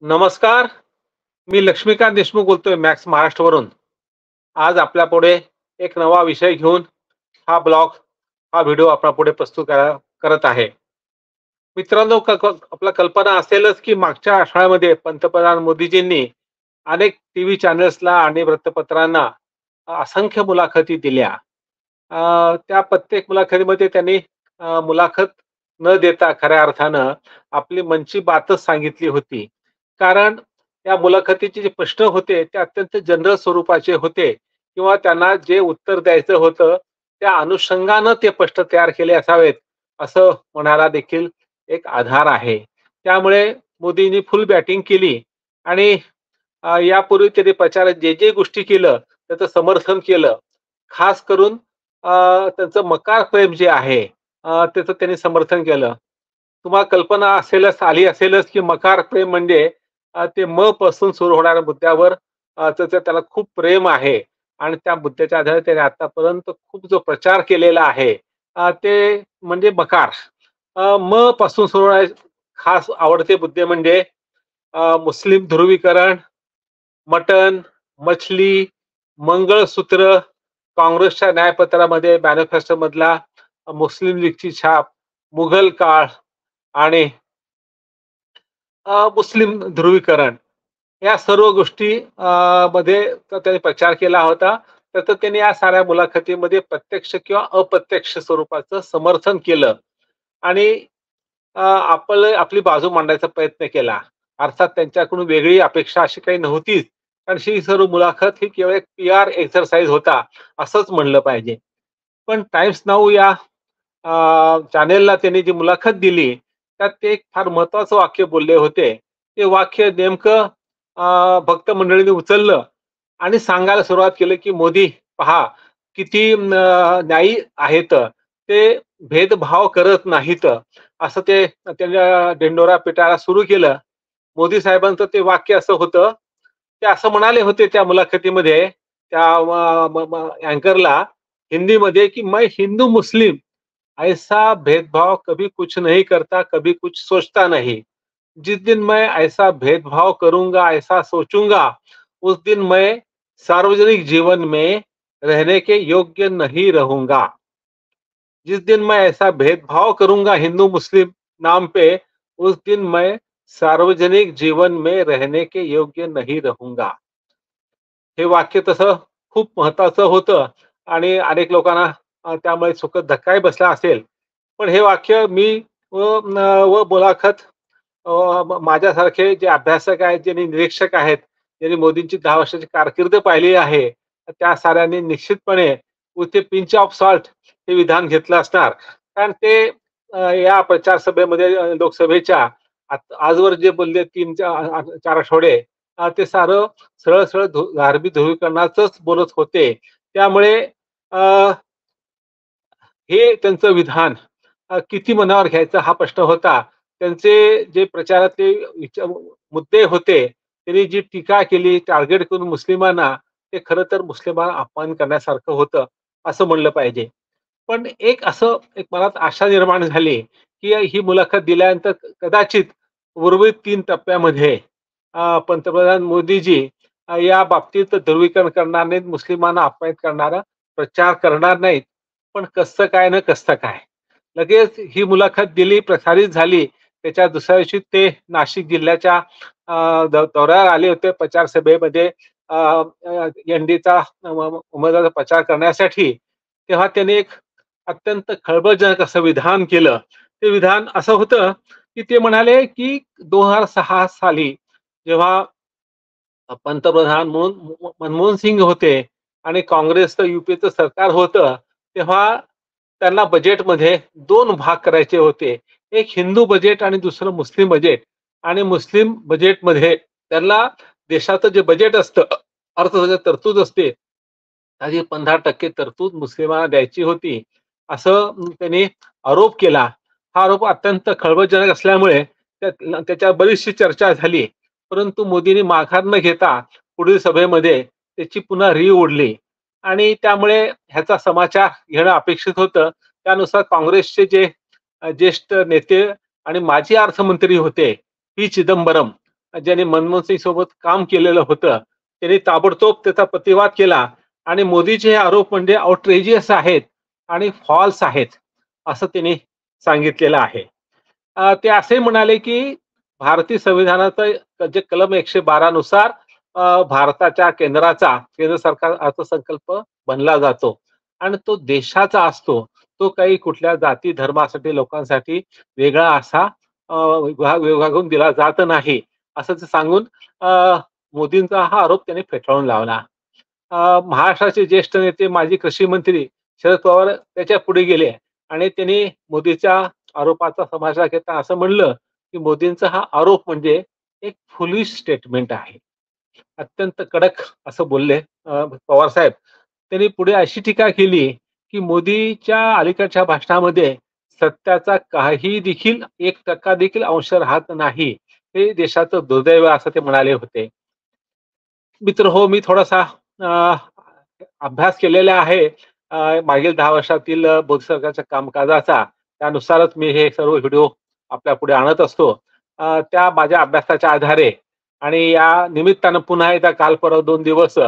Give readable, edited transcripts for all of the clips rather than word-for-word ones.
नमस्कार. मी लक्ष्मीकांत देशमुख बोलतोय मॅक्स महाराष्ट्रवरून. आज आपल्यापुढे एक नवा विषय घेऊन हा ब्लॉग, हा व्हिडिओ आपल्यापुढे प्रस्तुत करत आहे. मित्रांनो, आपला कल्पना असेलच की मागच्या आठवड्यामध्ये पंतप्रधान मोदीजींनी अनेक टीव्ही चॅनल्सला आणि वृत्तपत्रांना असंख्य मुलाखती दिल्या. त्या प्रत्येक मुलाखतीमध्ये त्यांनी मुलाखत न देता खऱ्या अर्थानं आपली मनची बातच सांगितली होती. कारण त्या मुलाखतीचे जे प्रश्न होते ते अत्यंत जनरल स्वरूपाचे होते किंवा त्यांना जे उत्तर द्यायचं होतं त्या अनुषंगानं ते प्रश्न तयार केले असावेत असं म्हणायला देखील एक आधार आहे. त्यामुळे मोदींनी फुल बॅटिंग केली आणि यापूर्वी त्यांनी प्रचारात जे जे गोष्टी केलं त्याचं समर्थन केलं. खास करून त्यांचं मकार प्रेम जे आहे त्याचं त्यांनी समर्थन केलं. तुम्हाला कल्पना आली असेलच की मकार प्रेम म्हणजे ते म पासून सुरू होणाऱ्या मुद्द्यावर त्याचं त्याला खूप प्रेम आहे आणि त्या मुद्द्याच्या आधारे त्याने आतापर्यंत खूप जो प्रचार केलेला आहे ते म्हणजे मकार. म पासून सुरू होणारे खास आवडते मुद्दे म्हणजे मुस्लिम ध्रुवीकरण, मटण, मछली, मंगळसूत्र, काँग्रेसच्या न्यायपत्रामध्ये मॅनिफेस्टो मधला मुस्लिम लीगची छाप, मुघल काळ आणि मुस्लिम ध्रुवीकरण या सर्व गोष्टी मध्ये त्यांनी प्रचार केला होता. तर त्यांनी या साऱ्या मुलाखतीमध्ये प्रत्यक्ष किंवा अप्रत्यक्ष स्वरूपाचं समर्थन केलं आणि आपली बाजू मांडायचा प्रयत्न केला. अर्थात त्यांच्याकडून वेगळी अपेक्षा अशी काही नव्हतीच. कारण ही सर्व मुलाखत ही केवळ एक PR एक्सरसाइज होता असंच म्हणलं पाहिजे. पण टाइम्स नाऊ या चॅनेलला त्यांनी जी मुलाखत दिली त्यात ते एक फार महत्वाचं वाक्य बोलले होते. ते वाक्य नेमकं भक्त मंडळींनी उचललं आणि सांगायला सुरुवात केली की मोदी पहा किती न्यायी आहेत, ते भेदभाव करत नाहीत. असं ते त्यांच्या ढिंडोरा पिटायला सुरू केलं. मोदी साहेबांचं ते वाक्य असं होतं, ते असं म्हणाले होते त्या मुलाखतीमध्ये त्या अँकरला हिंदीमध्ये की मैं हिंदू मुस्लिम ऐसा भेदभाव कभी कुछ नहीं करता, कभी कुछ सोचता नहीं. जिस दिन मैं ऐसा भेदभाव करूंगा, ऐसा सोचूंगा, उस दिन मैं सार्वजनिक जीवन में रहने के योग्य नहीं रहूंगा. जिस दिन मैं ऐसा भेदभाव करूंगा हिंदू मुस्लिम नाम पे, उस दिन मैं सार्वजनिक जीवन में रहने के योग्य नहीं रहूंगा. हे वाक्य तसं खूप महत्वाचं होतं आणि अनेक लोकांना त्यामुळे सुखद धक्काही बसला असेल. पण हे वाक्य मी व मुलाखत माझ्यासारखे जे अभ्यासक आहेत, जे निरीक्षक आहेत, ज्यांनी मोदींची 10 वर्षाची कारकीर्द पाहिली आहे, त्या साऱ्यांनी निश्चितपणे with A pinch of salt हे विधान घेतलं असणार. कारण ते या प्रचार सभेमध्ये लोकसभेच्या आजवर जे बोलले 3-4 आठवडे ते सारं सरळ सरळ धार्मिक ध्रुवीकरणाचंच बोलत होते. त्यामुळे हे त्यांचं विधान किती मनावर घ्यायचं हा प्रश्न होता. त्यांचे जे प्रचारातले मुद्दे होते, त्यांनी जी टीका केली टार्गेट करून मुस्लिमांना, ते खरं तर मुस्लिमांना अपमान करण्यासारखं होतं, असं म्हणलं पाहिजे. पण एक मनात आशा निर्माण झाली, की ही मुलाखत दिल्यानंतर कदाचित उर्वरित 3 टप्प्यामध्ये पंतप्रधान मोदीजी या बाबतीत ध्रुवीकरण करणार नाहीत, मुस्लिमांना अपमानित करणारा प्रचार करणार नाहीत. पण कसं काय ना कसं काय. लगेच ही मुलाखत दिली, प्रसारित झाली. त्याच्या दुसऱ्या दिवशी ते नाशिक जिल्ह्याच्या दौऱ्यावर आले होते प्रचार सभेमध्ये एनडीचा उमेदवाराचा प्रचार करण्यासाठी. तेव्हा त्यांनी एक अत्यंत खळबळजनक असं विधान केलं. ते विधान असं होतं, की ते म्हणाले, की 2006 साली जेव्हा पंतप्रधान म्हणून मनमोहन सिंग होते आणि काँग्रेसचं युपीचं सरकार होतं, तेव्हा त्यांना बजेटमध्ये 2 भाग करायचे होते. एक हिंदू बजेट आणि दुसरं मुस्लिम बजेट. आणि मुस्लिम बजेटमध्ये त्यांना देशाचं जे बजेट असतं, अर्थसंकल्पात तरतूद असते, त्याची 15% तरतूद मुस्लिमांना द्यायची होती, असं त्यांनी आरोप केला. हा आरोप अत्यंत खळबळजनक असल्यामुळे त्याच्यावर बरीचशी चर्चा झाली. परंतु मोदींनी माघार न घेता पुढील सभेमध्ये त्याची पुन्हा ओढली आणि त्यामुळे ह्याचा समाचार घेणं अपेक्षित होतं. त्यानुसार काँग्रेसचे जे ज्येष्ठ नेते आणि माजी अर्थमंत्री होते पी. चिदंबरम, ज्यांनी मनमोहन सिंग सोबत काम केलेलं होतं, त्यांनी ताबडतोब त्याचा प्रतिवाद केला आणि मोदीचे हे आरोप म्हणजे आउटरेजियस आहेत आणि फॉल्स आहेत, असं त्यांनी सांगितलेलं आहे. ते असे म्हणाले, की भारतीय संविधानाचं जे कलम 112 नुसार भारताच्या केंद्र सरकार अर्थसंकल्प बनला जातो आणि तो देशाचा असतो. तो काही कुठल्या जाती धर्मासाठी लोकांसाठी वेगळा असा विभागून दिला जात नाही, असं ते सांगून मोदींचा हा आरोप त्यांनी फेटाळून लावला. महाराष्ट्राचे ज्येष्ठ नेते माजी कृषी मंत्री शरद पवार त्याच्या पुढे गेले आणि त्यांनी मोदीच्या आरोपाचा समाचार घेताना असं म्हणलं, की मोदींचा हा आरोप म्हणजे एक फुलिश स्टेटमेंट आहे. अत्यंत कडक असं बोलले पवार साहेब. त्यांनी पुढे अशी टीका केली, की मोदीच्या अलीकडच्या भाषणामध्ये सत्याचा काही देखील 1% देखील अंश राहत नाही. हे देशाचं दुर्दैव आहे असं ते म्हणाले होते. मित्र हो, मी थोडासा अ, अभ्यास केलेला आहे. मागील 10 वर्षातील मोदी सरकारच्या कामकाजाचा. त्यानुसारच मी हे सर्व व्हिडिओ आपल्या पुढे आणत असतो. त्या माझ्या अभ्यासाच्या आधारे आणि या निमित्तानं पुन्हा एकदा काल परवा 2 दिवस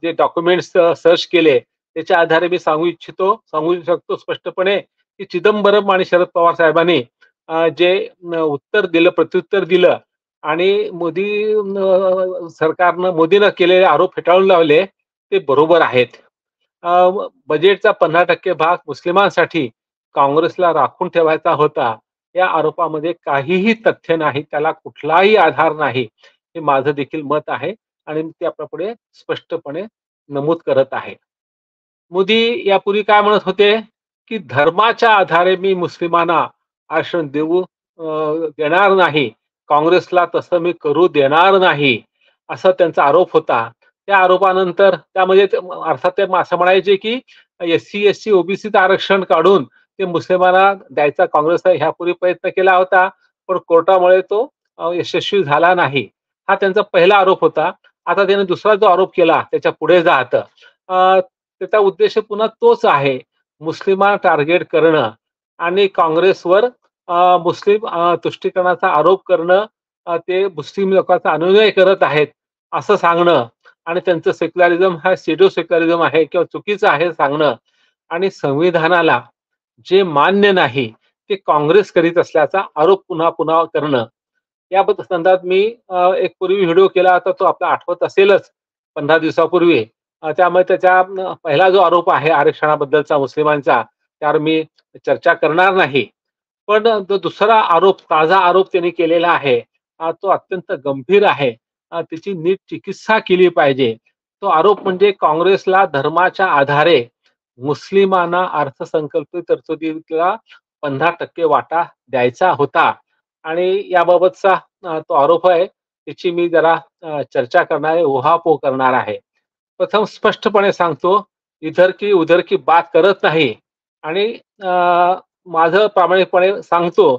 जे डॉक्युमेंट्स सर्च केले, त्याच्या आधारे मी सांगू शकतो स्पष्टपणे, की चिदंबरम आणि शरद पवार साहेबांनी जे उत्तर दिलं, प्रत्युत्तर दिलं आणि सरकारनं मोदीनं केलेले आरोप फेटाळून लावले, ते बरोबर आहेत. बजेटचा 50% भाग मुस्लिमांसाठी काँग्रेसला राखून ठेवायचा होता. या आरोपामध्ये काहीही तथ्य नाही, त्याला कुठलाही आधार नाही. हे माझं देखील मत आहे आणि ते आपल्यापुढे स्पष्टपणे नमूद करत आहे. मोदी यापूर्वी काय म्हणत होते, की धर्माच्या आधारे मी मुस्लिमांना आरक्षण देणार नाही. काँग्रेसला तसं मी करू देणार नाही, असा त्यांचा आरोप होता. त्या आरोपानंतर त्यामध्ये अर्थात ते असं म्हणायचे, की एस-सी, एस-सी, ओबीसीचं आरक्षण काढून ते मुस्लिमांना द्यायचा काँग्रेसने ह्यापूर्वी प्रयत्न केला होता, पण कोर्टामुळे तो यशस्वी झाला नाही. हा त्यांचा पहिला आरोप होता. आता त्याने दुसरा जो आरोप केला त्याच्या पुढे जात त्याचा उद्देश पुन्हा तोच आहे. मुस्लिमांना टार्गेट करणं आणि काँग्रेसवर मुस्लिम तुष्टीकरणाचा आरोप करणं, ते मुस्लिम लोकांचा अनुनय करत आहेत, असं सांगणं आणि त्यांचं सेक्युलरिझम हा स्युडो सेक्युलरिझम आहे किंवा चुकीचं आहे सांगणं आणि संविधानाला जे मान्य नाही, ते काँग्रेस करीत असल्याचा आरोप पुन्हा-पुन्हा करणं. या संदर्भात मी एक पूर्वी व्हिडिओ केला होता, तो आपला आठवत असेलच 15 दिवसापूर्वी. त्यामुळे त्याचा पहिला जो आरोप आहे आरक्षणाबद्दलचा मुस्लिमांचा, त्यावर मी चर्चा करणार नाही. पण जो दुसरा आरोप, ताजा आरोप त्यांनी केलेला आहे, तो अत्यंत गंभीर आहे. त्याची नीट चिकित्सा केली पाहिजे. तो आरोप म्हणजे काँग्रेसला धर्माच्या आधारे मुस्लिमांना अर्थसंकल्पित तरतुदीतला 15% वाटा द्यायचा होता आणि याबाबतचा तो आरोप आहे. त्याची मी जरा चर्चा करणार आहे, उहापोह करणार आहे. प्रथम स्पष्टपणे सांगतो, इधर की उधर की बात करत नाही आणि माझं प्रामाणिकपणे सांगतो,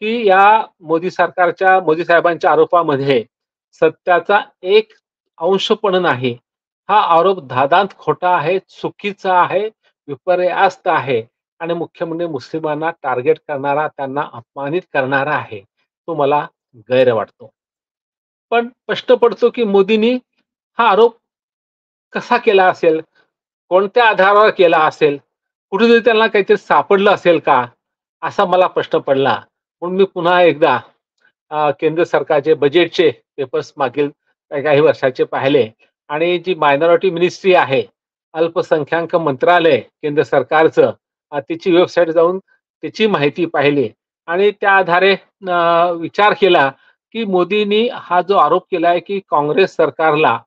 की या मोदी साहेबांच्या आरोपामध्ये सत्याचा एक अंश पण नाही. हा आरोप धादांत खोटा आहे, चुकीचा आहे, विपर्यास्त आहे आणि मुख्य म्हणजे मुस्लिमांना टार्गेट करणारा, त्यांना अपमानित करणारा आहे. तो मला गैर वाटतो. पण प्रश्न पडतो, की मोदींनी हा आरोप कसा केला असेल? कोणत्या आधारावर केला असेल? कुठेतरी त्यांना काहीतरी सापडलं असेल का? असा मला प्रश्न पडला. म्हणून मी पुन्हा एकदा केंद्र सरकारचे बजेटचे पेपर्स मागील काही वर्षाचे पाहिले आणि जी मायनॉरिटी मिनिस्ट्री आहे, अल्पसंख्याक मंत्रालय केंद्र सरकारचं, त्याची वेबसाईट जाऊन त्याची माहिती पाहिली आणि त्या आधारे विचार केला, की मोदींनी हा जो आरोप केलाय, की काँग्रेस सरकारला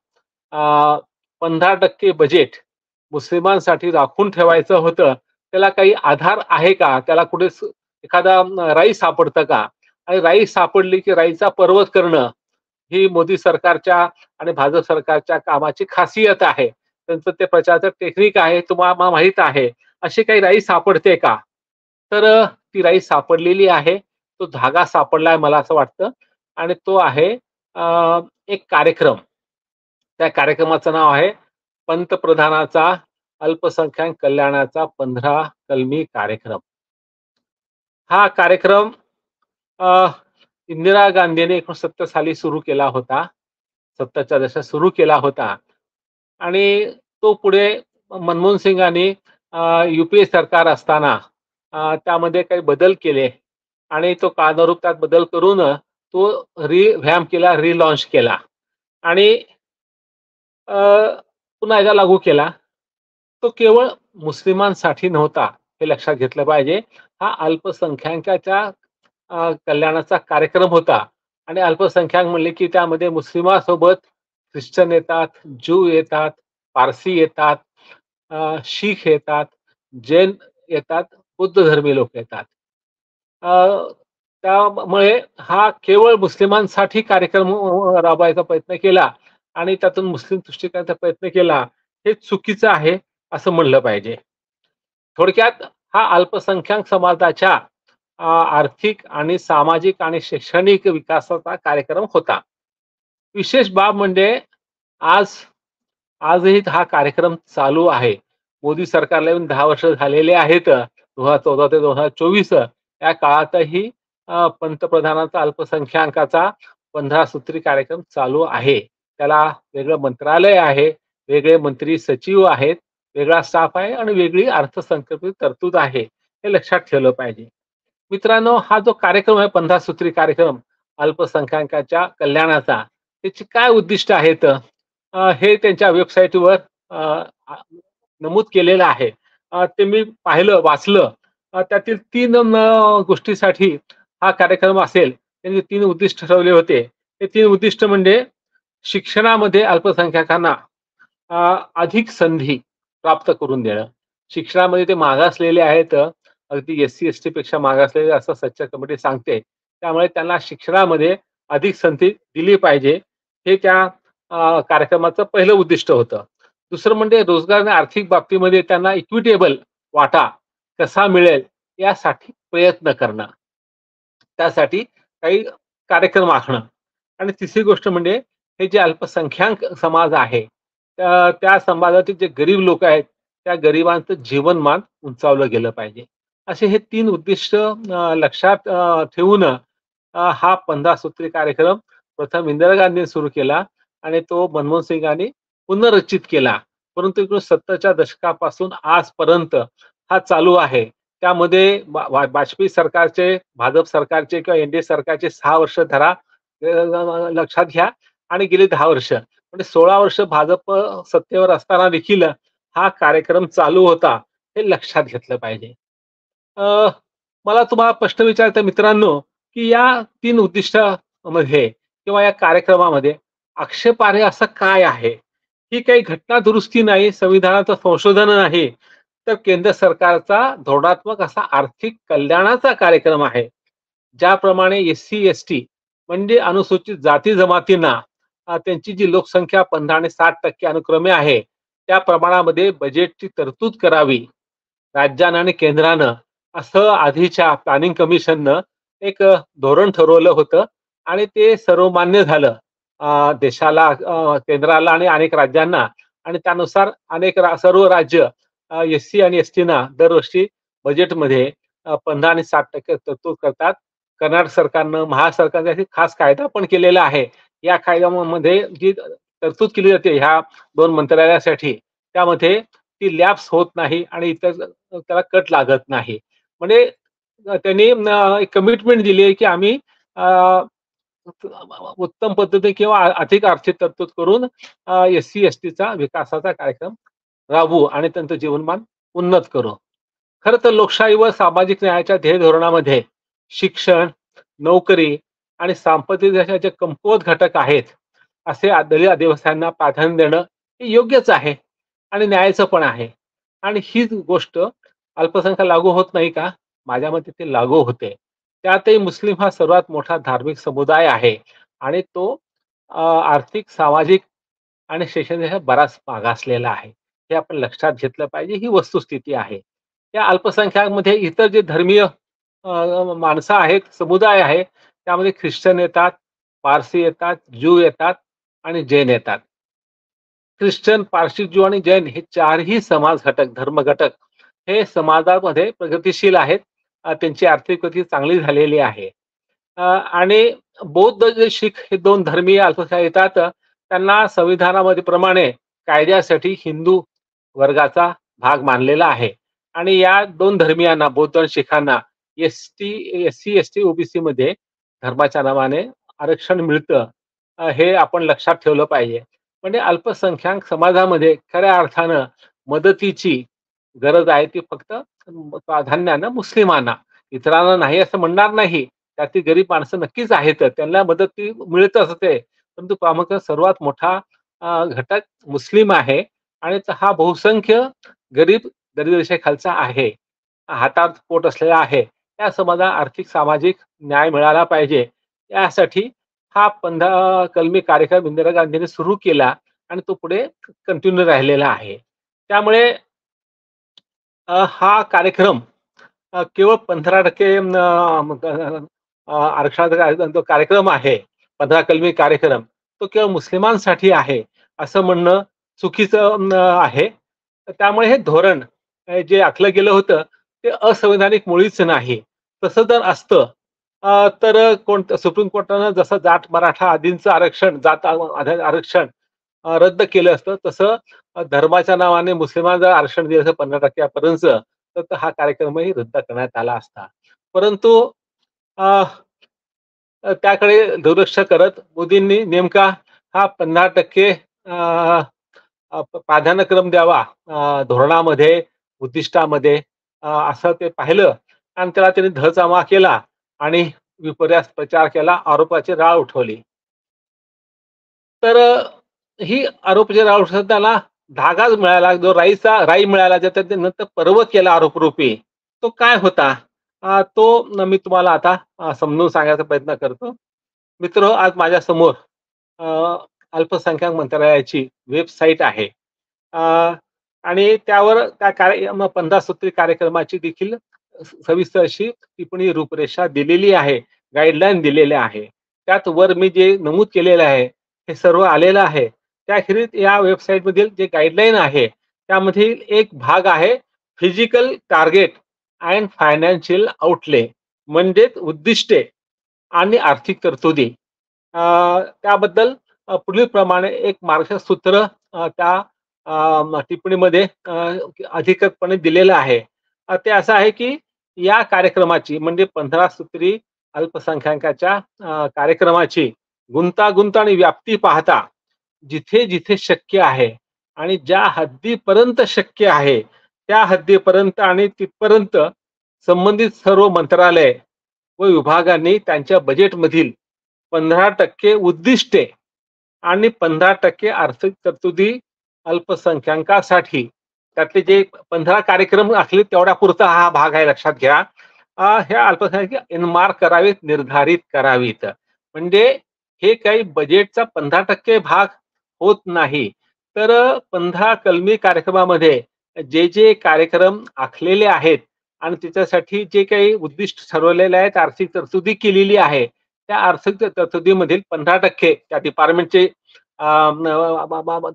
15% बजेट मुस्लिमांसाठी राखून ठेवायचं होतं. त्याला काही आधार आहे का? त्याला कुठे एखादा राई सापडतं का? आणि राई सापडली की राईचा पर्वत करणं ही मोदी सरकारच्या आणि भाजप सरकारच्या कामाची खासियत आहे. त्यांचं ते प्रचाराचं टेक्निक आहे, तुम्हाला माहीत आहे. अशी काही राई सापडते का? तर ती राई सापडलेली आहे. तो धागा सापडलाय मला असं वाटतं आणि तो आहे एक कार्यक्रम. त्या कार्यक्रमाचं नाव आहे पंतप्रधानाचा अल्पसंख्याक कल्याणाचा 15 कलमी कार्यक्रम. हा कार्यक्रम इंदिरा गांधीने 1970 साली सुरू केला होता. 70च्या दशकात सुरू केला होता आणि तो पुढे मनमोहन सिंगांनी युपीए सरकार असताना त्यामध्ये काही बदल केले आणि तो काळानुरूप त्यात बदल करून तो रिव्हॅम्प केला, रिलॉन्च केला आणि अ, पुन्हा एकदा लागू केला. तो केवळ मुस्लिमांसाठी नव्हता, हे लक्षात घेतलं पाहिजे. हा अल्पसंख्याकाच्या कल्याणाचा कार्यक्रम होता आणि अल्पसंख्याक म्हणले की त्यामध्ये मुस्लिमासोबत ख्रिश्चन येतात, ज्यू येतात, पारसी येतात, शीख येतात, जैन येतात, बुद्ध धर्मीय लोक येतात. अ, त्यामुळे हा केवळ मुस्लिमांसाठी कार्यक्रम राबवायचा प्रयत्न केला आणि त्यातून मुस्लिम तुष्टी करण्याचा प्रयत्न केला. हे चुकीचं आहे, असं म्हणलं पाहिजे. थोडक्यात हा अल्पसंख्याक समाजाच्या आर्थिक आणि सामाजिक आणि शैक्षणिक विकासाचा कार्यक्रम होता. विशेष बाब म्हणजे आज आजही हा कार्यक्रम चालू आहे. मोदी सरकारला येऊन 10 वर्ष झालेले आहेत. 2014 ते 2024 या काळातही पंतप्रधानांचा अल्पसंख्याकाचा 15 सूत्री कार्यक्रम चालू आहे. त्याला वेगळं मंत्रालय आहे, वेगळे मंत्री सचिव आहेत, वेगळा स्टाफ आहे आणि वेगळी अर्थसंकल्पित तरतूद आहे. हे लक्षात ठेवलं पाहिजे. मित्रांनो, हा जो कार्यक्रम आहे 15 सूत्री कार्यक्रम अल्पसंख्याकाच्या कल्याणाचा, त्याची काय उद्दिष्ट आहेत? हे त्यांच्या वेबसाईटवर नमूद केलेलं आहे. ते मी पाहिलं, वाचलं. त्यातील 3 गोष्टीसाठी हा कार्यक्रम असेल. त्यांनी 3 उद्दिष्ट ठरवले होते. ते 3 उद्दिष्ट म्हणजे शिक्षणामध्ये अल्पसंख्याकांना अधिक संधी प्राप्त करून देणं. शिक्षणामध्ये ते मागासलेले आहेत. अगदी एस-सी, एस-टी पेक्षा मागासलेले असं सच्चर कमिटी सांगते. त्यामुळे त्यांना शिक्षणामध्ये अधिक संधी दिली पाहिजे. हे त्या कार्यक्रमाचं पहिलं उद्दिष्ट होतं. दुसरं म्हणजे रोजगार आणि आर्थिक बाबतीमध्ये त्यांना इक्विटेबल वाटा कसा मिळेल यासाठी प्रयत्न करणं. त्यासाठी काही कार्यक्रम आखणं आणि तिसरी गोष्ट म्हणजे हे जे अल्पसंख्याक समाज आहे, त्या समाजातील जे गरीब लोक आहेत, त्या गरिबांचं जीवनमान उंचावलं गेलं पाहिजे. असे हे 3 उद्दिष्ट लक्षात ठेवून हा 15 सूत्री कार्यक्रम प्रथम इंदिरा गांधींनी सुरू केला आणि तो मनमोहन सिंगांनी पुनर्रचित केला. परंतु 1970च्या दशकापासून आजपर्यंत हा चालू आहे. त्यामध्ये वाजपेयी सरकारचे, भाजप सरकारचे किंवा एन सरकारचे 6 वर्ष धरा लक्षात घ्या आणि गेली 10 वर्ष म्हणजे 16 वर्ष भाजप सत्तेवर असताना देखील हा कार्यक्रम चालू होता. हे लक्षात घेतलं पाहिजे. अ, मला तुम्हाला प्रश्न विचारायचा आहे मित्रांनो, की या 3 उद्दिष्टामध्ये किंवा या कार्यक्रमामध्ये आक्षेपार्ह असं काय आहे? ही काही घटना दुरुस्ती नाही, संविधानाचं संशोधन नाही, तर केंद्र सरकारचा धोरणात्मक असा आर्थिक कल्याणाचा कार्यक्रम आहे. ज्याप्रमाणे एस-सी, एस-टी म्हणजे अनुसूचित जाती जमातींना त्यांची जी लोकसंख्या 15 आणि 60% अनुक्रमे आहे, त्या प्रमाणामध्ये बजेटची तरतूद करावी. राज्यानं आणि केंद्रानं असं आधीच्या प्लॅनिंग कमिशननं एक धोरण ठरवलं होतं आणि ते सर्वमान्य झालं. देशाला, केंद्राला आणि अनेक राज्यांना आणि त्यानुसार सर्व राज्य एस-सी आणि एस-टीना दरवर्षी बजेटमध्ये 15 आणि 60% तरतूद करतात. कर्नाटक सरकारनं, महासरकारने खास कायदा पण केलेला आहे. या कायद्यामध्ये जी तरतूद केली जाते ह्या 2 मंत्रालयासाठी, त्यामध्ये ती लॅप्स होत नाही आणि इतर त्याला कट लागत नाही. म्हणजे त्यांनी एक कमिटमेंट दिली आहे, की आम्ही उत्तम पद्धती किंवा अधिक आर्थिक तरतूद करून एस-सी, एस-टीचा विकासाचा कार्यक्रम राबवू आणि त्यांचं जीवनमान उन्नत करू. खरं तर लोकशाही व सामाजिक न्यायाच्या ध्येय धोरणामध्ये शिक्षण, नोकरी आणि सांस्कृतिक अशा जे कमकुवत घटक आहेत, असे दलित आदिवासींना प्राधान्य देणं हे योग्यच आहे आणि न्यायाचं पण आहे. आणि हीच गोष्ट अल्पसंख्याक लागू होत नाही का? माझ्या मते ते लागू होते. त्यातही मुस्लिम हा सर्वात मोठा धार्मिक समुदाय आहे आणि तो आर्थिक, सामाजिक आणि शैक्षणिक बराच मागासलेला आहे. हे आपण लक्षात घेतलं पाहिजे. ही वस्तुस्थिती आहे. त्या अल्पसंख्याकमध्ये इतर जे धर्मीय माणसं आहेत, समुदाय आहे, त्यामध्ये ख्रिश्चन येतात, पारसी येतात, ज्यू येतात आणि जैन येतात. ख्रिश्चन, पारसी, ज्यू आणि जैन हे 4ही समाज घटक, धर्म घटक हे समाजामध्ये प्रगतिशील आहेत. त्यांची आर्थिक गती चांगली झालेली आहे. आणि बौद्ध जे शीख हे 2 धर्मीय अल्पसंख्याक येतात. त्यांना संविधानामध्ये प्रमाणे कायद्यासाठी हिंदू वर्गाचा भाग मानलेला आहे आणि या 2 धर्मियांना बौद्ध आणि शीखांना एस-टी, एस-सी, एस-टी, ओ-बी-सीमध्ये धर्माच्या नावाने आरक्षण मिळतं. हे आपण लक्षात ठेवलं पाहिजे. म्हणजे अल्पसंख्याक समाजामध्ये खऱ्या अर्थानं मदतीची गरज आहे ती फक्त प्राधान्यानं मुस्लिमांना. इतरांना नाही असं म्हणणार नाही. त्यातील गरीब माणसं नक्कीच आहेत. त्यांना मदत ती मिळत असते. परंतु प्रामुख्याने सर्वात मोठा घटक मुस्लिम आहे आणि हा बहुसंख्य गरीब दरिद्ररेषेखालचा आहे. हातात पोट असलेला आहे. त्या समाजाला आर्थिक, सामाजिक न्याय मिळाला पाहिजे. यासाठी हा 15 कलमी कार्यक्रम इंदिरा गांधींनी सुरू केला आणि तो पुढे कंटिन्यू राहिलेला आहे. त्यामुळे हा कार्यक्रम केवळ 15% आरक्षणाचा जो कार्यक्रम आहे, 15 कलमी कार्यक्रम, तो केवळ मुस्लिमांसाठी आहे, असं म्हणणं चुकीचं आहे. त्यामुळे हे धोरण जे आखलं गेलं होतं, ते असंवैधानिक मुळीच नाही. तसं जर असतं तर सुप्रीम कोर्टानं जसं जाट मराठा आदींचं आरक्षण, जात आरक्षण रद्द केलं असतं, तसं धर्माच्या नावाने मुस्लिमांना जर आरक्षण दिलं असतं 15% पर्यंत, तर हा कार्यक्रमही रद्द करण्यात आला असता. परंतु अ, त्याकडे दुर्लक्ष करत मोदींनी नेमका हा 15% प्राधान्यक्रम द्यावा धोरणामध्ये, उद्दिष्टामध्ये असं ते पाहिलं आणि त्याला त्यांनी धचामा केला आणि विपर्यास प्रचार केला, आरोपाची राळ उठवली. तर ही आरोपाची राळ उठवताना धागाच मिळाला, जो राई मिळाला, ज्याचा ते नंतर पर्व केला आरोपरूपी. तो काय होता? तो मी तुम्हाला आता समजावून सांगायचा प्रयत्न करतो. मित्र आज माझ्यासमोर अ, अल्पसंख्याक मंत्रालयाची वेबसाईट आहे. अ, आणि त्यावर त्या 15 सूत्री कार्यक्रमाची देखील सविस्तर अशी टिप्पणी रूपरेषा दिलेली आहे, गाईडलाईन दिलेल्या आहे. त्यात वर मी जे नमूद केलेलं आहे, हे सर्व आलेलं आहे. त्याखेरीज या वेबसाईटमधील जे गाईडलाईन आहे, त्यामधील एक भाग आहे physical target and financial outlay म्हणजेच उद्दिष्टे आणि आर्थिक तरतुदी. त्याबद्दल पुढीलप्रमाणे एक मार्गसूत्र त्या टिप्पणीमध्ये अधिकृतपणे दिलेलं आहे. ते असं आहे की या कार्यक्रमाची म्हणजे 15 सूत्री अल्पसंख्याकाच्या कार्यक्रमाची गुंतागुंत आणि व्याप्ती पाहता जिथे-जिथे शक्य आहे आणि ज्या हद्दीपर्यंत शक्य आहे, त्या हद्दीपर्यंत आणि तिथपर्यंत संबंधित सर्व मंत्रालय व विभागांनी त्यांच्या बजेटमधील 15% उद्दिष्टे आणि 15% आर्थिक तरतुदी अल्पसंख्याकांसाठी त्यातले जे 15 कार्यक्रम असले तेवढ्यापुरता हा भाग आहे लक्षात घ्या. ह्या अल्पसंख्याक एनमार्क करावीत, निर्धारित करावीत. म्हणजे हे काही बजेटचा 15% भाग होत नाही. तर 15 कलमी कार्यक्रमामध्ये जे कार्यक्रम आखलेले आहेत आणि त्याच्यासाठी जे काही उद्दिष्ट ठरवलेले आहेत, आर्थिक तरतुदी केलेली आहे, त्या आर्थिक तरतुदीमधील 15% त्या डिपार्टमेंटचे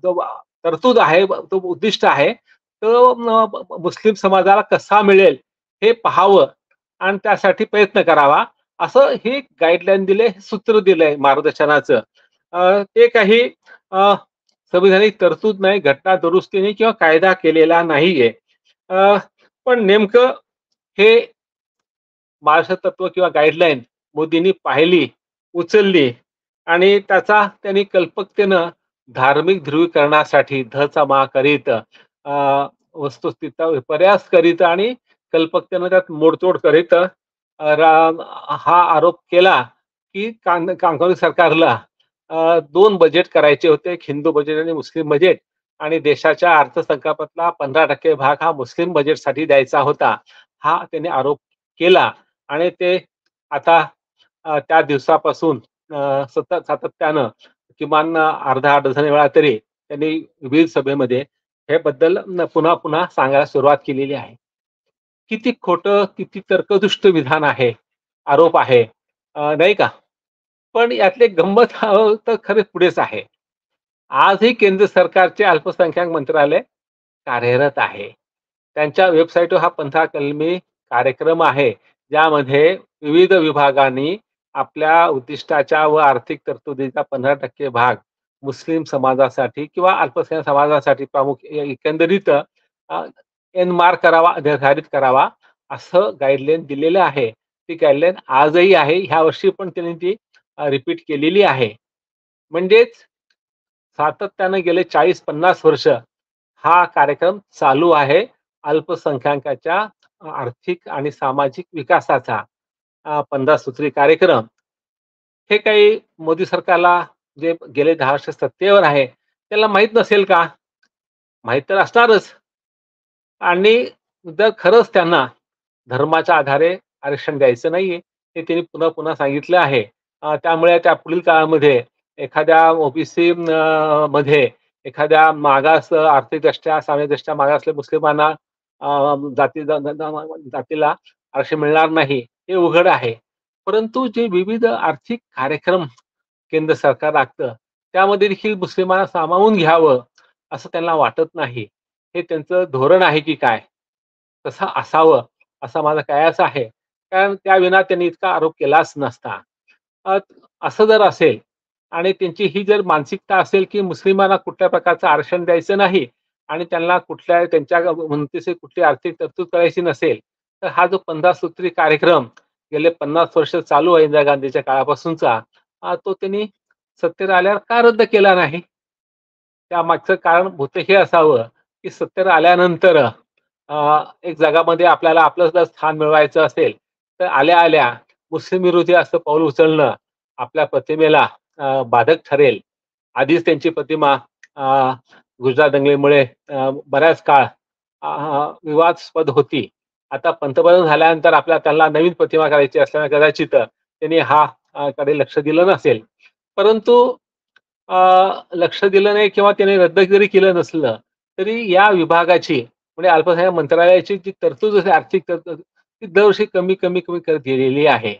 जो तरतूद आहे, तो उद्दिष्ट आहे, तो मुस्लिम समाजाला कसा मिळेल हे पाहावं आणि त्यासाठी प्रयत्न करावा, असं हे गाईडलाईन दिले, सूत्र दिलंय मार्गदर्शनाचं. ते काही अ, संविधानिक तरतूद नाही, घटना दुरुस्ती नाही किंवा कायदा केलेला नाहीये. अ, पण नेमकं हे महाराष्ट्र तत्व किंवा गाईडलाईन मोदींनी पाहिली, उचलली आणि त्याचा त्यांनी कल्पकतेनं धार्मिक ध्रुवीकरणासाठी धचामा करीत वस्तुस्थितीचा विपर्यास करीत आणि कल्पकतेनं त्यात मोडतोड करीत हा आरोप केला की काँग्रेस सरकारला 2 बजेट करायचे होते, एक हिंदू बजेट आणि मुस्लिम बजेट आणि देशाच्या अर्थसंकल्पातला 15% भाग हा मुस्लिम बजेटसाठी द्यायचा होता. हा त्यांनी आरोप केला आणि ते आता त्या दिवसापासून सातत्यानं किमान अर्धा डझन वेळा तरी त्यांनी विविध सभेमध्ये हे बद्दल पुन्हा-पुन्हा सांगायला सुरुवात केलेली आहे. किती खोटं, किती तर्कदुष्ट विधान आहे, आरोप आहे, नाही का? पण यातले गंमत तर खरं पुढेच आहे. आजही केंद्र सरकारचे अल्पसंख्याक मंत्रालय कार्यरत आहे. त्यांच्या वेबसाईटवर हा 15 कलमी कार्यक्रम आहे, ज्यामध्ये विविध विभागांनी आपल्या उद्दिष्टाच्या व आर्थिक तरतुदीचा 15% भाग मुस्लिम समाजासाठी किंवा अल्पसंख्याक समाजासाठी एकंदरीत एनमार करावा, निर्धारित करावा, असं गाईडलाईन दिलेलं आहे. ती गाईडलाईन आजही आहे. ह्या वर्षी पण त्यांनी ती रिपीट केलेली आहे. म्हणजेच सातत्यानं गेले 40-50 वर्ष हा कार्यक्रम चालू आहे. अल्पसंख्याकाच्या आर्थिक आणि सामाजिक विकासाचा 50 सूत्री कार्यक्रम. हे काही मोदी सरकारला जे गेले 10 वर्ष सत्तेवर आहे, त्याला माहीत नसेल का? माहीत तर असणारच. आणि जर खरंच त्यांना धर्माच्या आधारे आरक्षण द्यायचं नाहीये, हे त्यांनी पुन्हा-पुन्हा सांगितलं आहे. त्यामुळे त्या पुढील काळामध्ये एखाद्या ओबीसी मध्ये एखाद्या मागास आर्थिकदृष्ट्या, सामाजिकदृष्ट्या मागासलेल्या मुस्लिमांना जातीला आरक्षण मिळणार नाही, हे उघड आहे. परंतु जे विविध आर्थिक कार्यक्रम केंद्र सरकार आखतं, त्यामध्ये देखील मुस्लिमांना सामावून घ्यावं, असं त्यांना वाटत नाही. हे त्यांचं धोरण आहे की काय? तसं असावं, असा माझा कयास आहे. कारण त्याविना त्यांनी इतका आरोप केलाच नसता. अ, असं जर असेल आणि त्यांची ही जर मानसिकता असेल, की मुस्लिमांना कुठल्या प्रकारचं आरक्षण द्यायचं नाही आणि त्यांना कुठल्या त्यांच्या म्हणतीशी कुठली आर्थिक तरतूद करायची नसेल, तर हा जो 50 सूत्री कार्यक्रम गेले 50 वर्ष चालू आहे इंदिरा गांधीच्या काळापासूनचा, तो त्यांनी सत्तेवर आल्यावर का रद्द केला नाही? त्यामागचं कारण बहुतेक हे असावं, की सत्तेवर आल्यानंतर एक जगामध्ये आपल्याला आपलं जर स्थान मिळवायचं असेल, तर आल्या-आल्या मुस्लिम विरोधी असं पाऊल उचलणं आपल्या प्रतिमेला बाधक ठरेल. आधीच त्यांची प्रतिमा गुजरात दंगलीमुळे बराच काळ विवादास्पद होती. आता पंतप्रधान झाल्यानंतर त्यांना नवीन प्रतिमा करायची असल्यामुळे कदाचित त्यांनी कडे लक्ष दिलं नसेल. परंतु लक्ष दिलं नाही किंवा त्याने रद्द जरी केलं नसलं, तरी या विभागाची म्हणजे अल्पसंख्याक मंत्रालयाची जी तरतूद असते आर्थिक तरतूद, ती दरवर्षी कमी करत गेलेली आहे.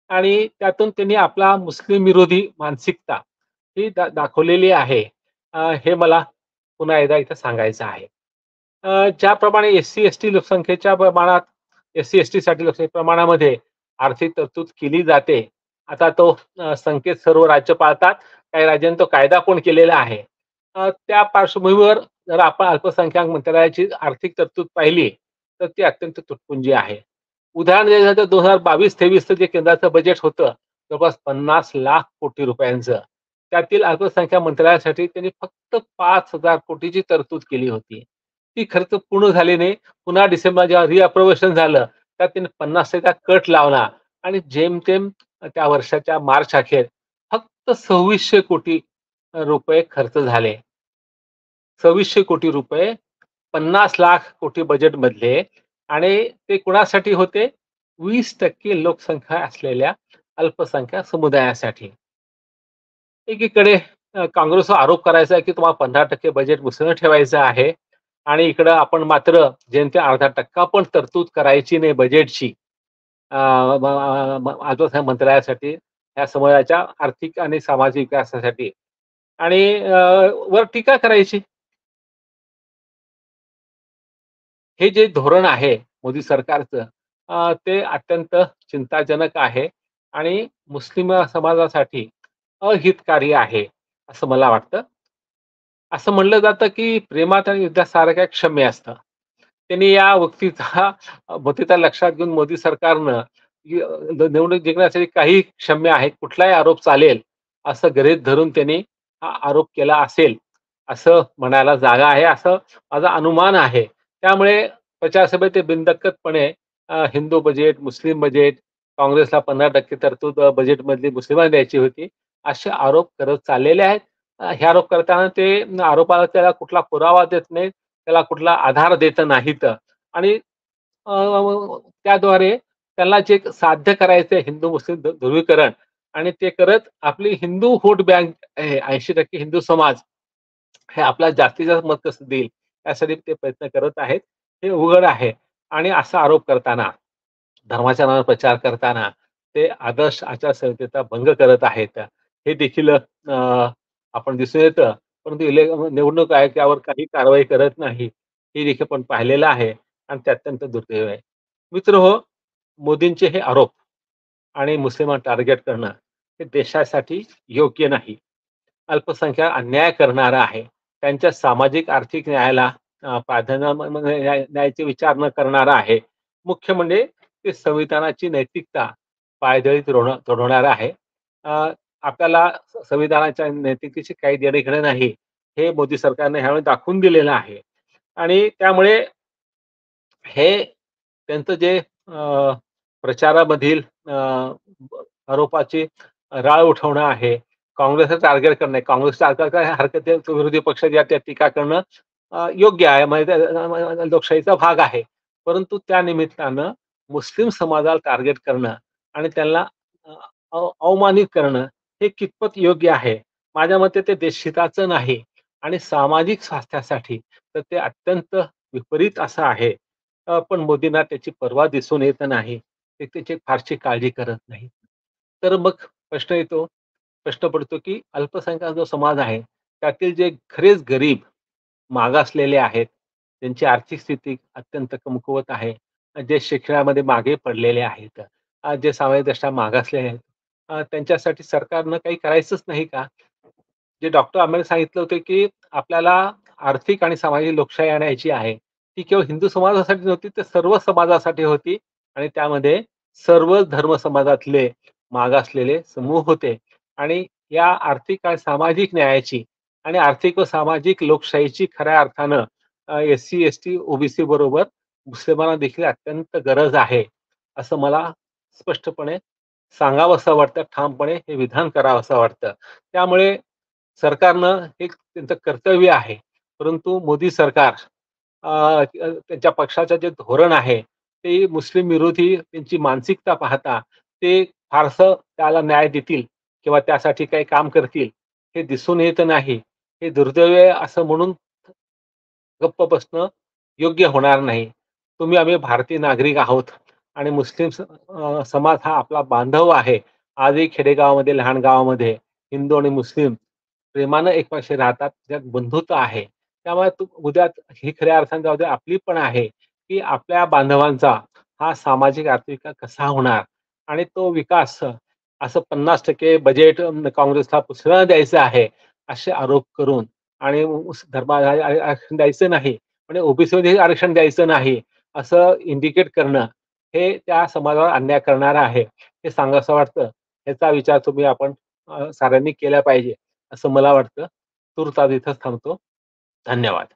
आणि त्यातून त्यांनी आपला मुस्लिम विरोधी मानसिकता ही दाखवलेली आहे. हे मला पुन्हा एकदा इथं सांगायचं आहे. ज्याप्रमाणे एस-सी, एस-टी लोकसंख्येच्या प्रमाणात एस-सी, एस-टीसाठी लोकसंख्या प्रमाणामध्ये आर्थिक तरतूद केली जाते. आता तो संकेत सर्व राज्य पाळतात. काही राज्यांनी तो कायदा पण केलेला आहे. त्या पार्श्वभूमीवर जर आपण अल्पसंख्याक मंत्रालयाची आर्थिक तरतूद पाहिली, तर ती अत्यंत तुटपुंजी आहे. उदाहरण द्यायचं झालं तर 2022-23चं जे केंद्राचं बजेट होतं, जवळपास 50 लाख कोटी रुपयांचं. त्यातील अल्पसंख्याक मंत्रालयासाठी त्यांनी फक्त 5,000 कोटीची तरतूद केली होती. ती खर्च पूर्ण झाली नाही. पुन्हा डिसेंबर जेव्हा रिअप्रोव्हेशन झालं, त्यात त्यांनी 50% कट लावला आणि जेमतेम त्या वर्षाच्या मार्च अखेर फक्त 2600 कोटी रुपये खर्च झाले. 2600 कोटी रुपये 50 लाख कोटी बजेटमधले आणि ते कुणासाठी होते? 20% लोकसंख्या असलेल्या अल्पसंख्याक समुदायासाठी. एकीकडे काँग्रेसवर आरोप करायचा आहे, की तुम्हाला 15% बजेट मुसलत ठेवायचं आहे आणि इकडं आपण मात्र जेमतेम अर्धा टक्का पण तरतूद करायची नाही बजेटची. अ, म अल्पसंख्याक मंत्रालयासाठी, या समुदायाच्या आर्थिक आणि सामाजिक विकासासाठी आणि वर टीका करायची. हे जे धोरण आहे मोदी सरकारचं ते अत्यंत चिंताजनक आहे आणि मुस्लिम समाजासाठी अहितकारी आहे, असं मला वाटतं. असं म्हणलं जातं, की प्रेमात आणि युद्धात सारं काही क्षम्य असतं. त्यांनी या वक्तीचा लक्षात घेऊन मोदी सरकारनं निवडणूक जिंकण्यासाठी काही क्षम्य आहे, कुठलाही आरोप चालेल, असं गृहीत धरून त्यांनी हा आरोप केला असेल, असं म्हणायला जागा आहे, असं माझा अनुमान आहे. त्यामुळे प्रचारसभेत ते बिनधास्तपणे हिंदू बजेट, मुस्लिम बजेट, काँग्रेसला 15% तरतूद बजेटमधली मुस्लिमांना द्यायची होती, असे आरोप करत चाललेले आहेत. हे आरोप करताना ते आरोपाला त्याला कुठला पुरावा देत नाहीत, त्याला कुठला आधार देत नाहीत आणि अ, त्याद्वारे त्यांना जे साध्य करायचंय हिंदू-मुस्लिम ध्रुवीकरण आणि ते करत आपली हिंदू व्होट बँक आहे 80% हिंदू समाज हे आपल्याला जास्तीत जास्त मत कसं देईल यासाठी ते प्रयत्न करत आहेत. हे उघड आहे आणि असा आरोप करताना, धर्माच्या नावावर प्रचार करताना ते आदर्श आचारसंहितेचा भंग करत आहेत. हे देखील आपण दिसून येतं. परंतु निवडणूक आयोग त्यावर काही कारवाई करत नाही. हे देखील आपण पाहिलेलं आहे आणि ते अत्यंत दुर्दैव आहे. मित्रहो, मोदींचे हे आरोप आणि मुस्लिमांना टार्गेट करणं हे देशासाठी योग्य नाही. अल्पसंख्याक अन्याय करणारा आहे. त्यांच्या सामाजिक आर्थिक न्यायाला प्राधान्य न्यायाचे विचार न करणारा आहे. मुख्य म्हणजे ते संविधानाची नैतिकता पायदळी तुडवणारा आहे. अ, आपल्याला संविधानाच्या नैतिकतेशी काही देणे-घेणे नाही, हे मोदी सरकारने ह्यावेळी दाखवून दिलेलं आहे. आणि त्यामुळे हे त्यांचं जे प्रचारामधील आरोपाची राळ उठवणं आहे, काँग्रेसचं टार्गेट करणं आहे. काँग्रेसच्या हरकत आहे, विरोधी पक्ष ज्या त्या टीका करणं योग्य आहे. म्हणजे लोकशाहीचा भाग आहे. परंतु त्या निमित्तानं मुस्लिम समाजाला टार्गेट करणं आणि त्यांना अ, अवमानित करणं हे कितपत योग्य आहे? माझ्या मते ते देशहिताचं नाही आणि सामाजिक स्वास्थ्यासाठी तर ते अत्यंत विपरीत असं आहे. पण मोदींना त्याची पर्वा दिसून येत नाही. ते त्याची फारशी काळजी करत नाहीत. तर मग प्रश्न येतो प्रश्न पडतो, की अल्पसंख्याक जो समाज आहे, त्यातील जे खरेच गरीब, मागासलेले आहेत, त्यांची आर्थिक स्थिती अत्यंत कमकुवत आहे. जे शिक्षणामध्ये मागे पडलेले आहेत, जे सामाजिकदृष्ट्या मागासलेले आहेत, त्यांच्यासाठी सरकारनं काही करायचंच नाही का? जे डॉक्टर आंबेडकर सांगितलं होतं, की आपल्याला आर्थिक आणि सामाजिक लोकशाही आणायची आहे. ती केवळ हिंदू समाजासाठी नव्हती, तर सर्व समाजासाठी होती आणि त्यामध्ये सर्व धर्म समाजातले मागासलेले समूह होते आणि या आर्थिक आणि सामाजिक न्यायाची आणि आर्थिक व सामाजिक लोकशाहीची खऱ्या अर्थानं एस-सी, एस-टी, ओ-बी-सी बरोबर मुस्लिमांना देखील अत्यंत गरज आहे, असं मला स्पष्टपणे सांगावसं वाटतं, ठामपणे हे विधान करावसं वाटतं. त्यामुळे सरकारनं हे त्यांचं कर्तव्य आहे. परंतु मोदी सरकार त्यांच्या पक्षाचं जे धोरण आहे, ते मुस्लिम विरोधी त्यांची मानसिकता पाहता ते फारसं त्याला न्याय देतील किंवा त्यासाठी काही काम करतील, हे दिसून येत नाही. हे दुर्दैव आहे असं म्हणून गप्प बसणं योग्य होणार नाही. आम्ही भारतीय नागरिक आहोत आणि समाज हा आपला बांधव आहे. आजही खेडेगावामध्ये, लहान गावामध्ये हिंदू आणि मुस्लिम प्रेमानं एकमेकांशी राहतात. त्यात बंधुता आहे. त्यामुळे उद्या ही खऱ्या अर्थाने जाऊ दे आपली पण आहे, की आपल्या बांधवांचा हा सामाजिक आर्थिक कसा होणार आणि तो विकास असं 50% बजेट काँग्रेसला पुसळं द्यायचं आहे, असे आरोप करून आणि धर्माला आरक्षण द्यायचं नाही. म्हणजे ओबीसीमध्ये आरक्षण द्यायचं नाही, असं इंडिकेट करणं, हे त्या समाजावर अन्याय करणारं आहे. हे सांगावसं वाटतं. याचा विचार आपण साऱ्यांनी केला पाहिजे, असं मला वाटतं. तूर्तास इथंच थांबतो. धन्यवाद.